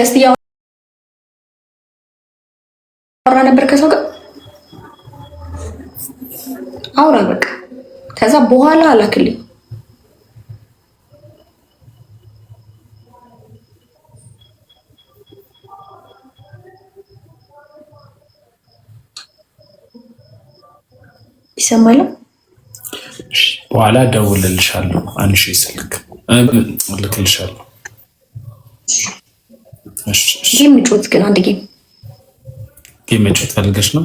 ገስት ያወራ ነበር ከሰው ጋር አውራ በቃ ከዛ በኋላ አላክልኝ ይሰማል በኋላ ደውልልሻለሁ አንሺ ስልክ ልክልሻለሁ እሺ ጌም ጮት ግን አንድ ጌም ጮት ፈልገሽ ነው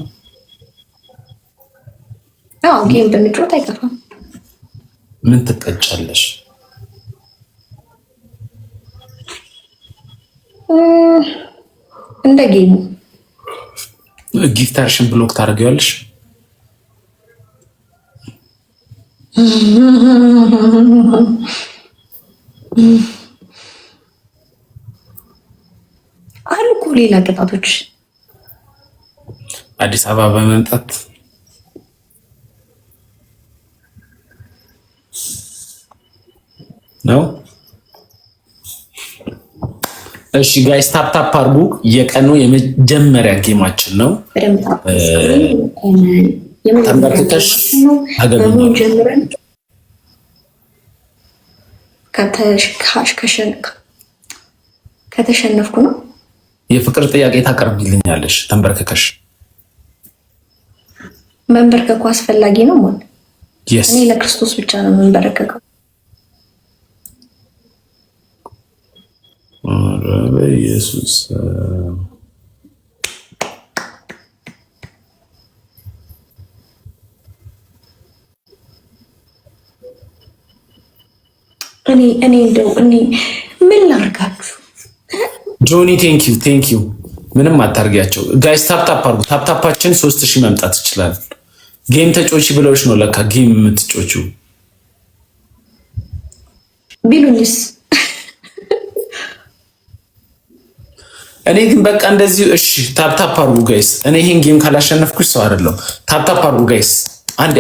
አዎ ጌም በመጮት አይጠፋም ምን ትቀጫለሽ እንደ ጌም ጊፍታርሽን ብሎክ ታደርጊዋለሽ አሉ እኮ ሌላ ቅጣቶች አዲስ አበባ በመምጣት ነው። እሺ ጋይስ ታፕ ታፕ አድርጉ። የቀኑ የመጀመሪያ ጌማችን ነው። ተንበርክከሽ ከተሸነፍኩ ነው የፍቅር ጥያቄ ታቀርብልኛለሽ። ተንበርክከሽ መንበርከኩ አስፈላጊ ነው ማለት እኔ ለክርስቶስ ብቻ ነው መንበርከከው። ኢየሱስ እኔ እንደው ምን ላርጋችሁ? ጆኒ ቴንክ ዩ ምንም አታርጊያቸው ጋይስ። ታፕታፕ አርጉ። ታፕታፓችን 3000 መምጣት ይችላል። ጌም ተጮቺ ብለውሽ ነው ለካ ጌም የምትጮቺው ቢሉኝስ? እኔ ግን በቃ እንደዚህ እሺ። ታፕታፕ አርጉ ጋይስ። እኔ ይሄን ጌም ካላሸነፍኩሽ ሰው አይደለም። ታፕታፕ አርጉ ጋይስ። አንዴ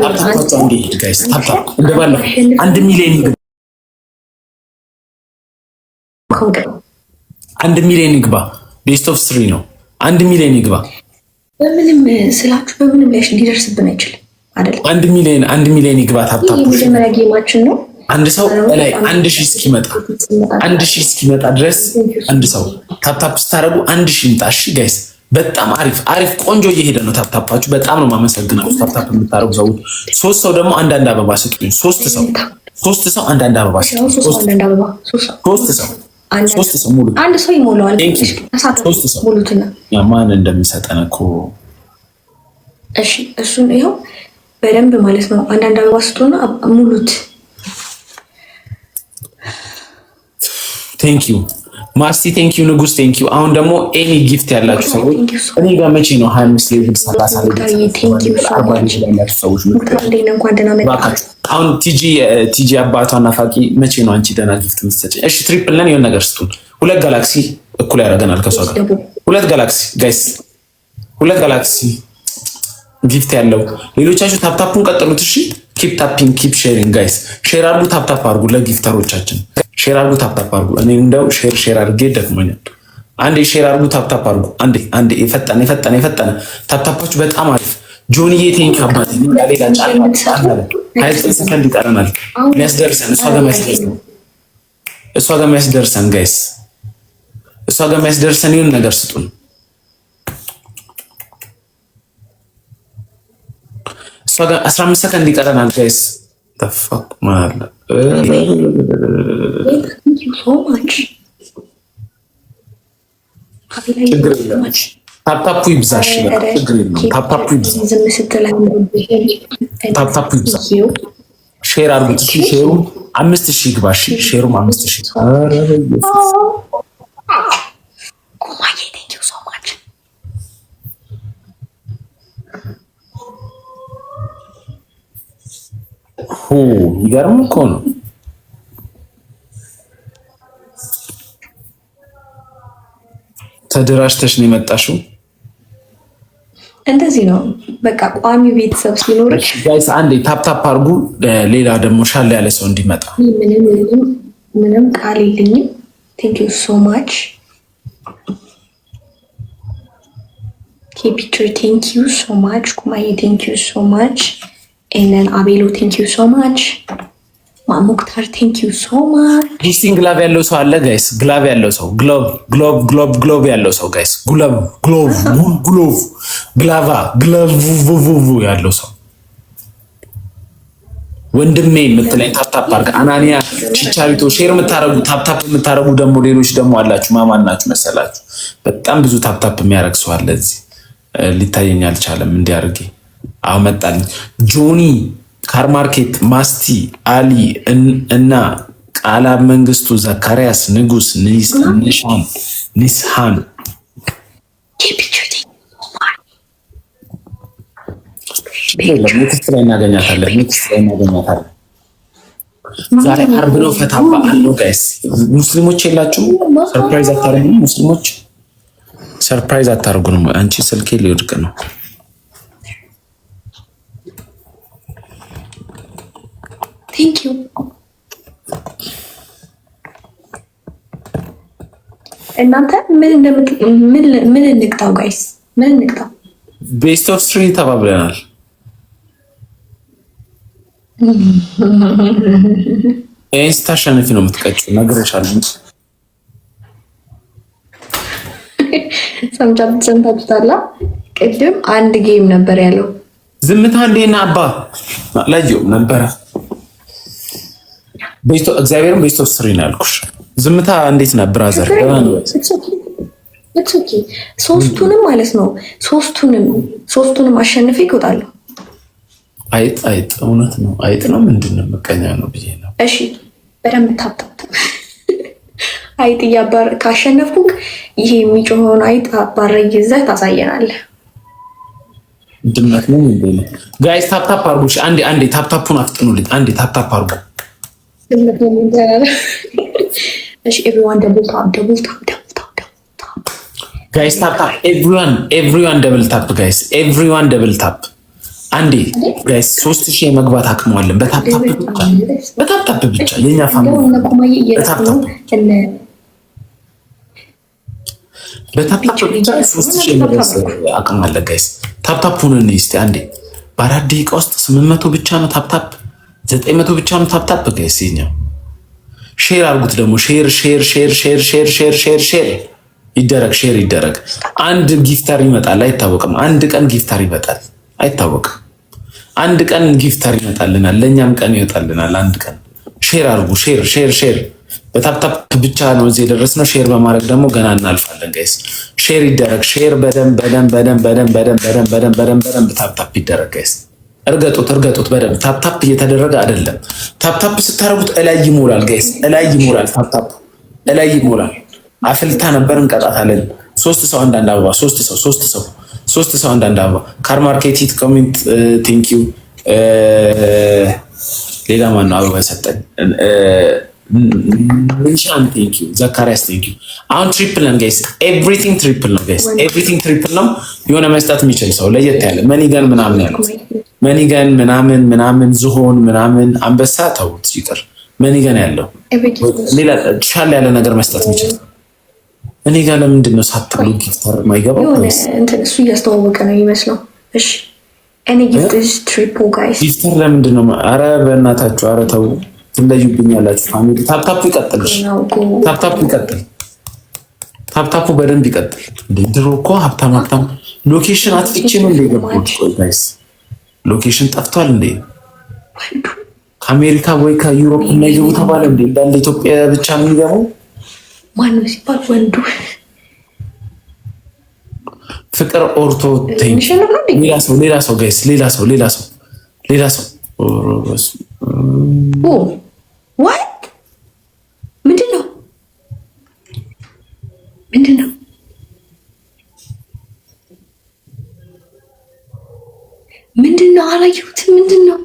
ታፕታፕ ጋይስ። ታፕታፕ እንደባለው 1 ሚሊዮን ይግባ፣ 1 ሚሊዮን ይግባ። ቤስት ኦፍ 3 ነው። 1 ሚሊዮን ይግባ። በምንም ስላችሁ በምንም ላይ ሊደርስብን አይችልም አይደል? 1 ሚሊዮን ይግባ። ታፕታፕ የመጀመሪያ ጌማችን ነው። አንድ ሰው ላይ 1000 እስኪመጣ ድረስ አንድ ሰው ታፕታፕ ስታረጉ 1000 ይምጣ። እሺ ጋይስ በጣም አሪፍ ቆንጆ እየሄደ ነው ታፕታፓችሁ። በጣም ነው የማመሰግነው ታፕታፕ የምታረጉ ሰዎች። 3 ሰው ደግሞ አንዳንድ አበባ ስጡኝ። 3 ሰው አንዳንድ አበባ ስጡኝ። 3 ሰው ሙሉ አንድ ሰው ይሞላዋል። 3 ሰው ሙሉትና ማን እንደሚሰጠን እኮ እሺ እሱን ይኸው በደንብ ማለት ነው። አንዳንድ አበባ ስጡና ሙሉት። ቴንክ ዩ ማስቲ፣ ቴንክ ዩ ንጉስ፣ ቴንክ ዩ። አሁን ደግሞ ኤኒ ጊፍት ያላችሁ ሰዎች እኔ ጋር መቼ ነው 25 ሌቭል 30 ሌቭል ሰዎች አሁን ቲጂ አባቷ ናፋቂ መቼ ነው አንቺ ደህና ጊፍት የምትሰጪኝ? እሺ ትሪፕል ነን የሆነ ነገር ስጡን። 2 ጋላክሲ እኩል ያደርገናል ከሷ ጋር 2 ጋላክሲ ጋይስ፣ 2 ጋላክሲ ጊፍት ያለው። ሌሎቻችሁ ታፕታፑን ቀጥሉት። እሺ ኪፕ ታፒንግ ኪፕ ሼሪንግ ጋይስ። ሼር አድርጉ፣ ታፕታፕ አድርጉ። ለጊፍተሮቻችን ሼር አድርጉ፣ ታፕታፕ አድርጉ። እኔ እንደው ሼር አድርጌ ደክሞኛል። አንዴ ሼር አድርጉ፣ ታፕታፕ አድርጉ። አንዴ የፈጠነ ታፕታፓችሁ በጣም አሪፍ። ጆኒዬ ቴንክ አባቴ። ሌላ ጫና 29 ሰከንድ ይቀረናል የሚያስደርሰን እሷ ጋር የሚያስደርሰን ጋይስ፣ እሷ ጋር የሚያስደርሰን ይሁን ነገር ስጡን። እሷ ጋር 15 ሰከንድ ይቀረናል ጋይስ። ተፈክ ማለት ታፕታፑ ይብዛሽ። ታፕታፑ ይብዛ። ሼር አድርጉት። ሼሩ 5000 ይግባ። ሼሩም 5000 ይገርም እኮ ነው። ተደራጅተሽ ነው የመጣሽው። እንደዚህ ነው በቃ ቋሚ ቤተሰብ ሲኖርሽ ጋይስ አንዴ ታፕታፕ አድርጉ። ሌላ ደግሞ ሻል ያለ ሰው እንዲመጣ። ምንም ቃል የለኝም። ቴንክ ዩ ሶ ማች picture, thank you so much. Kumayi, thank you so much. And then Abelo, thank you so much. Mamuktar, thank you so much. ዲስቲንግ ግላቭ ያለው ሰው አለ ጋይስ? ግላቭ ያለው ሰው ግሎቭ ያለው ሰው ጋይስ? ግሎቭ ግላቫ ግላቭ ያለው ሰው ወንድሜ የምትለኝ ታፕታፕ አድርግ። አናንያ ቺቻሪቶ ሼር የምታረጉ ታፕታፕ የምታረጉ ደግሞ ሌሎች ደግሞ አላችሁ። ማማን ናችሁ መሰላችሁ? በጣም ብዙ ታፕታፕ የሚያረግ ሰው አለ እዚህ። ሊታየኝ አልቻለም። እንዲያርጌ አመጣልኝ። ጆኒ ካርማርኬት፣ ማስቲ፣ አሊ እና ቃላ መንግስቱ፣ ዘካሪያስ፣ ንጉስ፣ ኒስሃን ኔክስት ላይ እናገኛታለን። ዛሬ አርብ ነው። ፈታ በዓል ነው ጋይስ። ሙስሊሞች የላችሁም? ሰርፕራይዝ አታረጉም? ሙስሊሞች ሰርፕራይዝ አታረጉንም? አንቺ ስልኬ ሊወድቅ ነው። ቴንክ ዩ። እናንተ ምን እንቅጣው ጋይስ? ምን እንቅጣው? ቤስት ኦፍ ስትሪ ተባብለናል። ይህን ስታሸንፊ ነው የምትቀጭው። ነግሬሻለሁ። ሰምታችሁታል። ቅድም አንድ ጌም ነበር ያለው። ዝምታ እንዴና አባ ላየውም ነበረ። እግዚአብሔርም ቤስት ኦፍ ስትሪ ነው ያልኩሽ። ዝምታ እንዴት ነበር? ብራዘር ሶስቱንም ማለት ነው። ሶስቱንም አሸንፌ ይወጣለሁ። አይጥ እውነት ነው። አይጥ ነው ምንድን ነው? መቀኛ ነው ብዬ ነው። እሺ በደንብ ታብታብ። አይጥ ካሸነፍኩ ይሄ የሚጮኸውን አይጥ አባረ ይዘህ ታሳየናለህ። ድመት ነው እንዴ? ጋይስ ታፕታፕ አርጉ። አንዴ ታፕታፑን አፍጥኑልኝ። አንዴ ታፕታፕ አርጉ። ድመት ነው እንዴ? እሺ ኤቭሪዋን ደብል ታፕ ጋይስ ታፕታፕ ኤቭሪዋን ደብል ታፕ ጋይስ፣ ኤቭሪዋን ደብል ታፕ። አንዴ ጋይስ 3000 የመግባት አቅመዋለን። በታፕታፕ ብቻ የኛ ፋሚሊ በታፕታፕ ብቻ 3000 የመግባት አቅም አለ ጋይስ። ታፕታፑን እስቲ አንዴ በ4 ደቂቃ ውስጥ 800 ብቻ ነው ታፕታፕ፣ 900 ብቻ ነው ታፕታፕ ጋይስ። የኛው ሼር አርጉት ደግሞ ሼር ይደረግ፣ ሼር ይደረግ። አንድ ጊፍተር ይመጣል አይታወቅም። አንድ ቀን ጊፍተር ይመጣል አይታወቅም። አንድ ቀን ጊፍተር ይመጣልናል፣ ለእኛም ቀን ይወጣልናል። አንድ ቀን ሼር አድርጉ። ሼር በታፕታፕ ብቻ ነው እዚህ የደረስነው። ሼር በማድረግ ደግሞ ገና እናልፋለን ጋይስ። ሼር ይደረግ። ሼር በደንብ ታፕታፕ ይደረግ ጋይስ። እርገጡት በደንብ። ታፕታፕ እየተደረገ አይደለም። ታፕታፕ ስታደርጉት እላይ ይሞላል ጋይስ፣ እላይ ይሞላል። ታፕታፕ እላይ ይሞላል። አፍልታ ነበር እንቀጣታለን። 3 ሰው አንዳንድ አበባ፣ 3 ሰው አንዳንድ አበባ። ካርማርኬት ሂት ኮሜንት ቴንክ ዩ። ሌላ ማን ነው አበባ ሰጠኝ? ሚሻን ቴንክ ዩ። ዘካሪያስ ቴንክ ዩ። አሁን ትሪፕል ነን ጋይስ። ኤቭሪቲንግ ትሪፕል ነው ጋይስ። ኤቭሪቲንግ ትሪፕል ነው። የሆነ መስጠት የሚችል ሰው ለየት ያለ መኒገን ምናምን ያለው መኒገን ምናምን ዝሆን ምናምን አንበሳ ተውት ይቅር። መኒገን ያለው ሌላ ሻል ያለ ነገር መስጠት የሚችል እኔ ጋር ለምንድን ነው ሳትብሉ ጊፍተር ማይገባው? እሱ እያስተዋወቀ ነው ይመስለው። እሺ እኔ ትሪፕል ጋይስ ጊፍተር ለምንድን ነው? አረ በእናታችሁ አረ ተው፣ ትለዩብኛላችሁ። ፋሚሊ ታፕታፑ ይቀጥል፣ ታፕታፑ በደንብ ይቀጥል። ድሮ እኮ ሀብታም ሎኬሽን አትፍቼ ነው እንደ ገባሁት። ቆይ ጋይስ ሎኬሽን ጠፍቷል እንዴ? ከአሜሪካ ወይ ከዩሮፕ የማይገቡ ተባለ እንዴ? እንዳለ ኢትዮጵያ ብቻ ነው የሚገባው? ማነው ሲባል ወንዱ ፍቅር ኦርቶ ሌላ ሰው ጋይስ፣ ሌላ ሰው ዋት ምንድን ነው? አላየሁትም። ምንድን ነው?